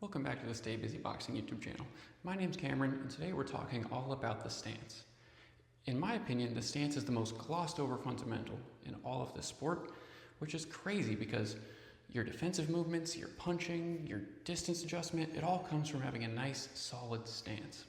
Welcome back to the Stay Busy Boxing YouTube channel. My name's Cameron, and today we're talking all about the stance. In my opinion, the stance is the most glossed over fundamental in all of this sport, which is crazy because your defensive movements, your punching, your distance adjustment, it all comes from having a nice, solid stance.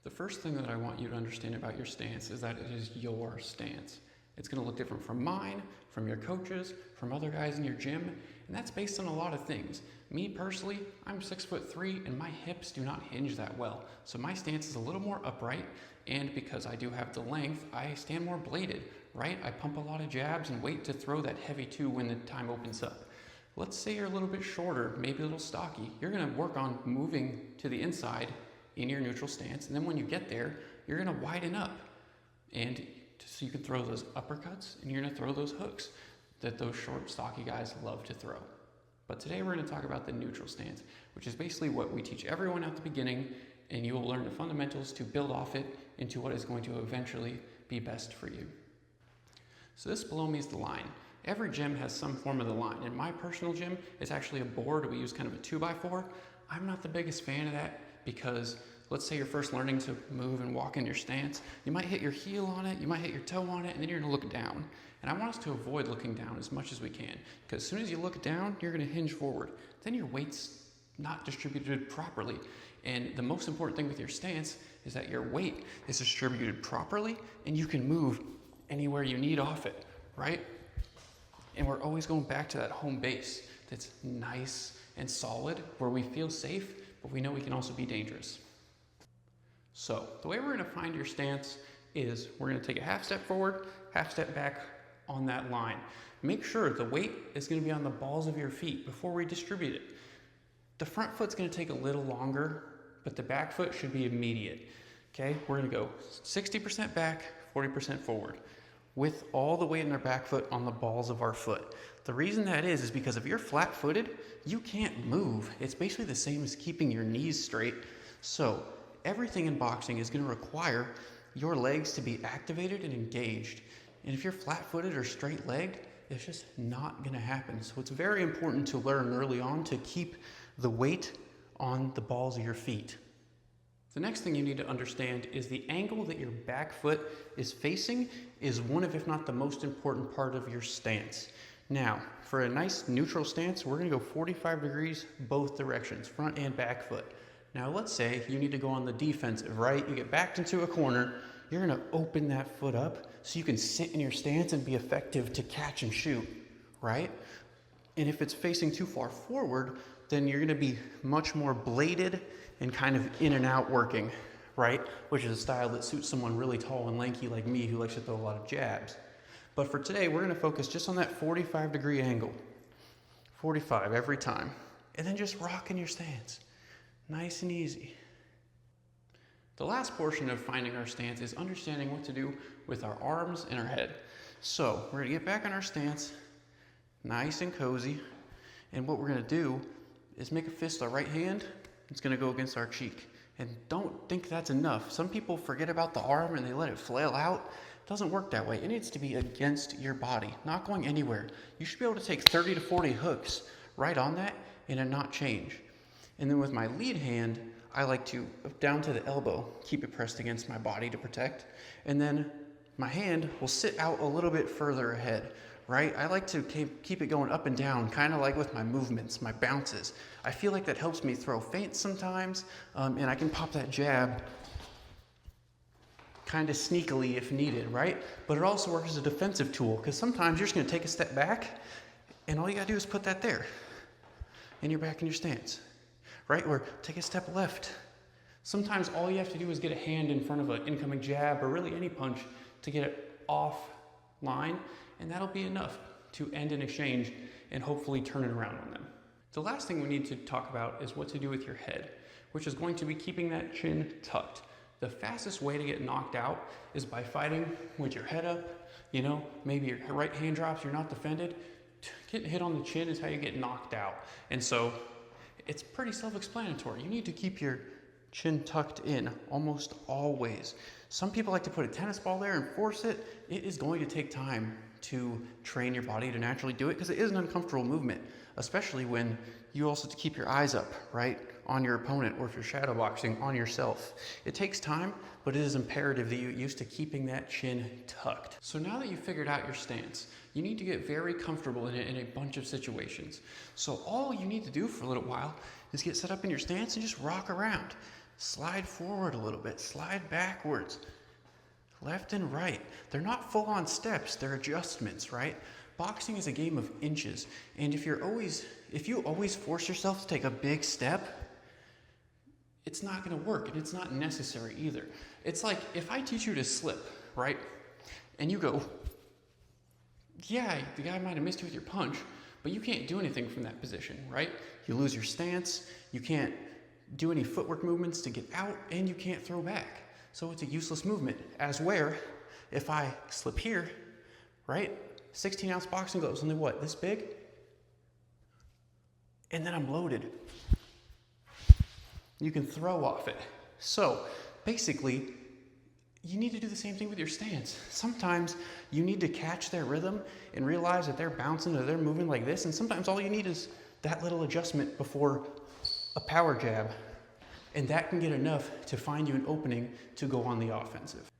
The first thing that I want you to understand about your stance is that it is your stance. It's going to look different from mine, from your coaches, from other guys in your gym, and that's based on a lot of things. Me personally, I'm 6'3" and my hips do not hinge that well. So my stance is a little more upright, and because I do have the length, I stand more bladed, right? I pump a lot of jabs and wait to throw that heavy two when the time opens up. Let's say you're a little bit shorter, maybe a little stocky. You're going to work on moving to the inside in your neutral stance, and then when you get there, you're going to widen up. And so you can throw those uppercuts and you're going to throw those hooks that those short, stocky guys love to throw. But today we're going to talk about the neutral stance, which is basically what we teach everyone at the beginning, and you will learn the fundamentals to build off it into what is going to eventually be best for you. So this below me is the line. Every gym has some form of the line. In my personal gym, it's actually a board. We use kind of a 2x4. I'm not the biggest fan of that because let's say you're first learning to move and walk in your stance. You might hit your heel on it, you might hit your toe on it, and then you're gonna look down. And I want us to avoid looking down as much as we can, because as soon as you look down, you're gonna hinge forward. Then your weight's not distributed properly. And the most important thing with your stance is that your weight is distributed properly and you can move anywhere you need off it, right? And we're always going back to that home base that's nice and solid, where we feel safe, but we know we can also be dangerous. So the way we're going to find your stance is we're going to take a half step forward, half step back on that line. Make sure the weight is going to be on the balls of your feet before we distribute it. The front foot's going to take a little longer, but the back foot should be immediate. Okay, we're going to go 60% back, 40% forward, with all the weight in our back foot on the balls of our foot. The reason that is because if you're flat-footed, you can't move. It's basically the same as keeping your knees straight. So everything in boxing is going to require your legs to be activated and engaged. And if you're flat-footed or straight-legged, it's just not going to happen. So it's very important to learn early on to keep the weight on the balls of your feet. The next thing you need to understand is the angle that your back foot is facing is one of, if not the most important part of your stance. Now, for a nice neutral stance, we're going to go 45 degrees both directions, front and back foot. Now, let's say you need to go on the defensive, right? You get backed into a corner, you're going to open that foot up so you can sit in your stance and be effective to catch and shoot, right? And if it's facing too far forward, then you're going to be much more bladed and kind of in and out working, right? Which is a style that suits someone really tall and lanky like me who likes to throw a lot of jabs. But for today, we're going to focus just on that 45-degree angle. 45 every time. And then just rock in your stance. Nice and easy. The last portion of finding our stance is understanding what to do with our arms and our head. So we're going to get back on our stance, nice and cozy. And what we're going to do is make a fist with our right hand. It's going to go against our cheek. And don't think that's enough. Some people forget about the arm and they let it flail out. It doesn't work that way. It needs to be against your body, not going anywhere. You should be able to take 30 to 40 hooks right on that and it not change. And then with my lead hand, I like to, down to the elbow, keep it pressed against my body to protect. And then my hand will sit out a little bit further ahead, right? I like to keep it going up and down, kind of like with my movements, my bounces. I feel like that helps me throw feints sometimes, and I can pop that jab kind of sneakily if needed, right? But it also works as a defensive tool, because sometimes you're just going to take a step back, and all you got to do is put that there, and you're back in your stance. Right? Or take a step left. Sometimes all you have to do is get a hand in front of an incoming jab or really any punch to get it off line, and that'll be enough to end an exchange and hopefully turn it around on them. The last thing we need to talk about is what to do with your head, which is going to be keeping that chin tucked. The fastest way to get knocked out is by fighting with your head up. You know, maybe your right hand drops, you're not defended. Getting hit on the chin is how you get knocked out. And so it's pretty self-explanatory. You need to keep your chin tucked in almost always. Some people like to put a tennis ball there and force it. It is going to take time to train your body to naturally do it because it is an uncomfortable movement, especially when you also have to keep your eyes up, right? On your opponent, or if you're shadow boxing, on yourself. It takes time, but it is imperative that you get used to keeping that chin tucked. So now that you've figured out your stance, you need to get very comfortable in it in a bunch of situations. So all you need to do for a little while is get set up in your stance and just rock around. Slide forward a little bit, slide backwards, left and right. They're not full-on steps, they're adjustments, right? Boxing is a game of inches, and if you always force yourself to take a big step, it's not gonna work, and it's not necessary either. It's like if I teach you to slip, right? And you go, yeah, the guy might have missed you with your punch, but you can't do anything from that position, right? You lose your stance, you can't do any footwork movements to get out, and you can't throw back. So it's a useless movement. As where, if I slip here, right? 16-ounce boxing gloves, only what, this big? And then I'm loaded. You can throw off it. So basically, you need to do the same thing with your stance. Sometimes you need to catch their rhythm and realize that they're bouncing or they're moving like this, and sometimes all you need is that little adjustment before a power jab, and that can get enough to find you an opening to go on the offensive.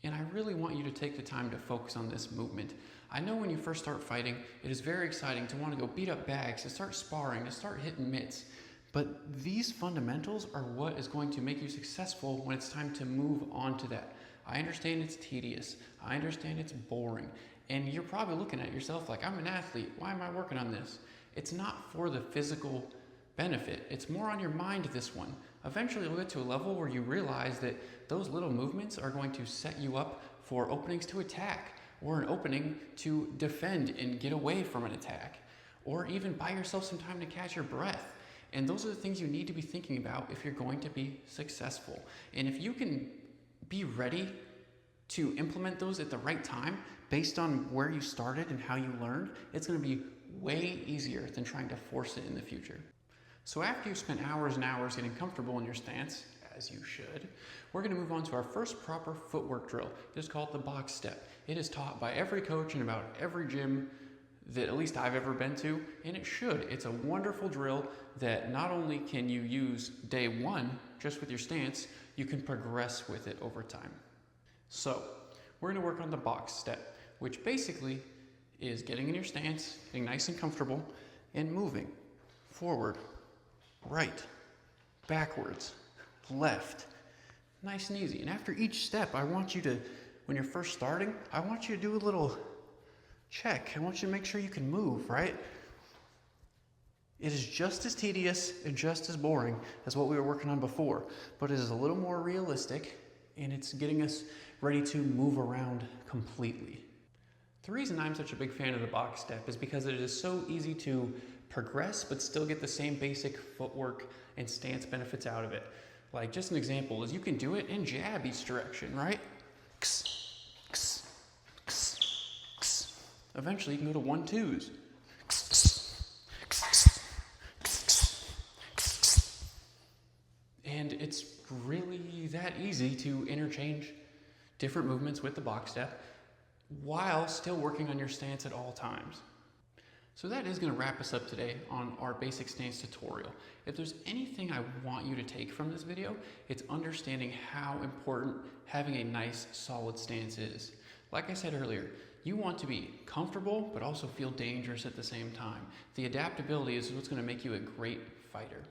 And I really want you to take the time to focus on this movement. I know when you first start fighting, it is very exciting to want to go beat up bags, to start sparring, to start hitting mitts. But these fundamentals are what is going to make you successful when it's time to move on to that. I understand it's tedious. I understand it's boring. And you're probably looking at yourself like, I'm an athlete. Why am I working on this? It's not for the physical benefit. It's more on your mind, this one. Eventually you'll get to a level where you realize that those little movements are going to set you up for openings to attack, or an opening to defend and get away from an attack, or even buy yourself some time to catch your breath. And those are the things you need to be thinking about if you're going to be successful. And if you can be ready to implement those at the right time, based on where you started and how you learned, it's going to be way easier than trying to force it in the future. So after you've spent hours and hours getting comfortable in your stance, as you should, we're going to move on to our first proper footwork drill. It is called the box step. It is taught by every coach in about every gym that at least I've ever been to, and it should. It's a wonderful drill that not only can you use day one just with your stance, you can progress with it over time. So we're going to work on the box step, which basically is getting in your stance, getting nice and comfortable, and moving forward, right, backwards, left, nice and easy. And after each step, I want you to, when you're first starting, I want you to do a little check. I want you to make sure you can move, right? It is just as tedious and just as boring as what we were working on before, but it is a little more realistic, and it's getting us ready to move around completely. The reason I'm such a big fan of the box step is because it is so easy to progress but still get the same basic footwork and stance benefits out of it. Like, just an example is you can do it and jab each direction, right? Eventually you can go to 1-2s. And it's really that easy to interchange different movements with the box step while still working on your stance at all times. So that is going to wrap us up today on our basic stance tutorial. If there's anything I want you to take from this video, it's understanding how important having a nice, solid stance is. Like I said earlier, you want to be comfortable, but also feel dangerous at the same time. The adaptability is what's going to make you a great fighter.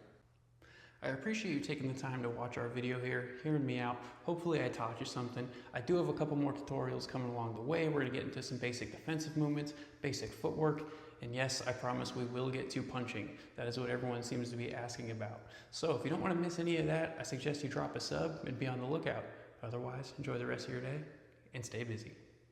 I appreciate you taking the time to watch our video here, hearing me out. Hopefully I taught you something. I do have a couple more tutorials coming along the way. We're going to get into some basic defensive movements, basic footwork, and yes, I promise we will get to punching. That is what everyone seems to be asking about. So if you don't want to miss any of that, I suggest you drop a sub and be on the lookout. Otherwise, enjoy the rest of your day and stay busy.